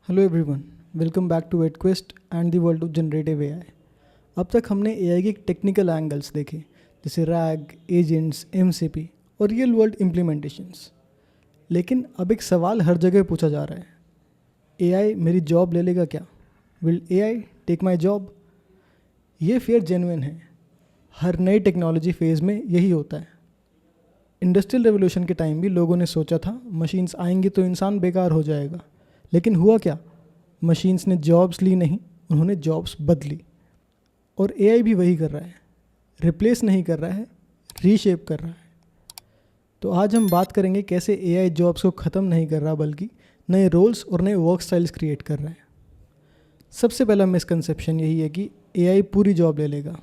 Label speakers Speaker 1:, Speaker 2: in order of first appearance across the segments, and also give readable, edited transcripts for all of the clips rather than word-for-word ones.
Speaker 1: Hello everyone, welcome back to एडक्वेस्ट and the world of generative AI. अब तक हमने एआई के टेक्निकल एंगल्स देखे, जैसे रैग, एजेंट्स, एमसीपी और रियल वर्ल्ड इम्प्लीमेंटेशंस। लेकिन अब एक सवाल हर जगह पूछा जा रहा है, एआई मेरी जॉब ले लेगा क्या? Will AI take my job? ये फियर जेन्युइन है। हर नई टेक्नोलॉजी फेज़ में यही होता है। इंडस्ट्रियल रेवोल्यूशन के टाइम भी लोगों ने सोचा था मशीन्स आएंगी तो इंसान बेकार हो जाएगा, लेकिन हुआ क्या? मशीन्स ने जॉब्स ली नहीं, उन्होंने जॉब्स बदली। और एआई भी वही कर रहा है, रिप्लेस नहीं कर रहा है, रीशेप कर रहा है। तो आज हम बात करेंगे कैसे एआई जॉब्स को ख़त्म नहीं कर रहा, बल्कि नए रोल्स और नए वर्क स्टाइल्स क्रिएट कर रहा है। सबसे पहला मिसकंसेप्शन यही है कि एआई पूरी जॉब ले लेगा।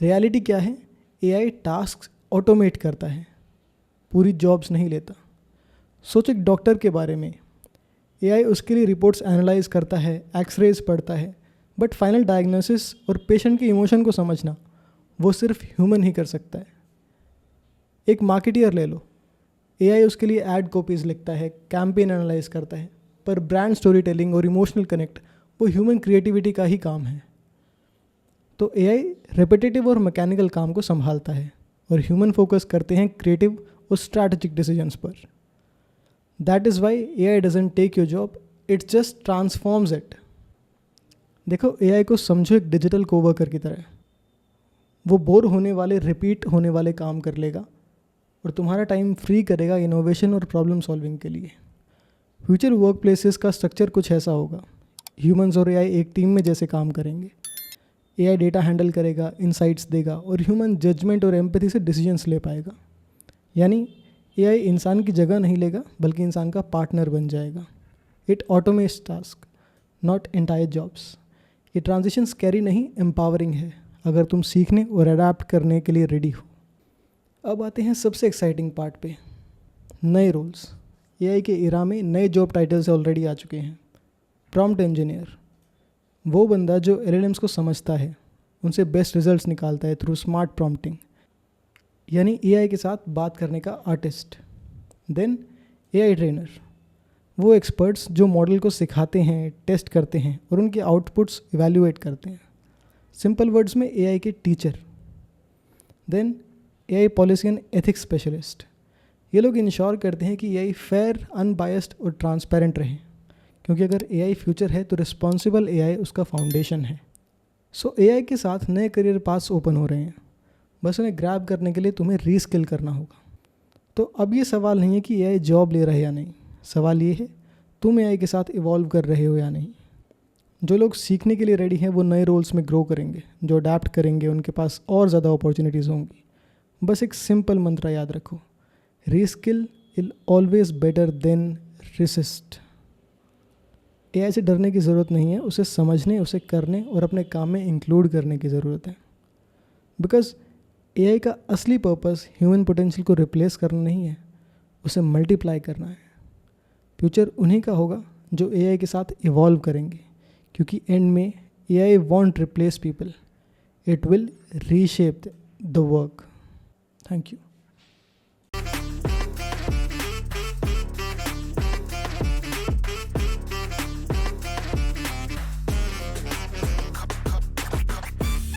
Speaker 1: रियलिटी क्या है? एआई टास्क ऑटोमेट करता है, पूरी जॉब्स नहीं लेता। सोच एक डॉक्टर के बारे में, एआई उसके लिए रिपोर्ट्स एनालाइज करता है, एक्सरेज पढ़ता है, बट फाइनल डायग्नोसिस और पेशेंट के इमोशन को समझना वो सिर्फ ह्यूमन ही कर सकता है। एक मार्केटियर ले लो, एआई उसके लिए एड कॉपीज़ लिखता है, कैंपेन एनालाइज करता है, पर ब्रांड स्टोरी टेलिंग और इमोशनल कनेक्ट वो ह्यूमन क्रिएटिविटी का ही काम है। तो एआई रेपिटेटिव और मैकेनिकल काम को संभालता है और ह्यूमन फोकस करते हैं क्रिएटिव और स्ट्रैटेजिक डिसीजंस पर। That is why AI doesn't take your job, it just transforms it. देखो, AI को समझो एक डिजिटल कोवर्कर की तरह। वो बोर होने वाले, रिपीट होने वाले काम कर लेगा और तुम्हारा टाइम फ्री करेगा इनोवेशन और प्रॉब्लम सॉल्विंग के लिए। फ्यूचर वर्क प्लेसेस का स्ट्रक्चर कुछ ऐसा होगा, ह्यूमंस और AI एक टीम में जैसे काम करेंगे। AI डेटा हैंडल करेगा, इंसाइट्स देगा और ह्यूमन जजमेंट और एम्पैथी से डिसीजंस ले पाएगा। यानी एआई इंसान की जगह नहीं लेगा, बल्कि इंसान का पार्टनर बन जाएगा। It automates task, not entire jobs. ये ट्रांजिशन स्कैरी नहीं, एम्पावरिंग है, अगर तुम सीखने और अडेप्ट करने के लिए रेडी हो। अब आते हैं सबसे एक्साइटिंग पार्ट पे, नए रोल्स। एआई के इरा में नए जॉब टाइटल्स ऑलरेडी आ चुके हैं। प्रॉम्प्ट इंजीनियर, वो बंदा जो एलएलएम्स को समझता है, उनसे बेस्ट रिजल्ट्स निकालता है थ्रू स्मार्ट प्रॉम्प्टिंग, यानी एआई के साथ बात करने का आर्टिस्ट। देन एआई ट्रेनर, वो एक्सपर्ट्स जो मॉडल को सिखाते हैं, टेस्ट करते हैं और उनके आउटपुट्स इवैल्यूएट करते हैं। सिंपल वर्ड्स में एआई के teacher. Then AI policy and ethics specialist, ये लोग इंश्योर करते हैं कि एआई फेयर, अनबायस्ड और ट्रांसपेरेंट रहे, क्योंकि अगर एआई फ्यूचर है तो रिस्पॉन्सिबल एआई उसका फाउंडेशन है। सो एआई के साथ नए करियर पाथ्स ओपन हो रहे हैं, बस उन्हें ग्रैब करने के लिए तुम्हें रीस्किल करना होगा। तो अब ये सवाल नहीं है कि एआई जॉब ले रहा है या नहीं, सवाल ये है तुम एआई के साथ इवॉल्व कर रहे हो या नहीं। जो लोग सीखने के लिए रेडी हैं वो नए रोल्स में ग्रो करेंगे, जो अडेप्ट करेंगे उनके पास और ज़्यादा अपॉर्चुनिटीज़ होंगी। बस एक सिंपल मंत्र याद रखो, reskill is always better than resist. AI से डरने की ज़रूरत नहीं है, उसे समझने, उसे करने और अपने काम में इंक्लूड करने की ज़रूरत है। बिकॉज एआई का असली पर्पस ह्यूमन पोटेंशियल को रिप्लेस करना नहीं है, उसे मल्टीप्लाई करना है। फ्यूचर उन्हीं का होगा जो एआई के साथ इवॉल्व करेंगे, क्योंकि एंड में AI want replace people, it will reshape the work. Thank you.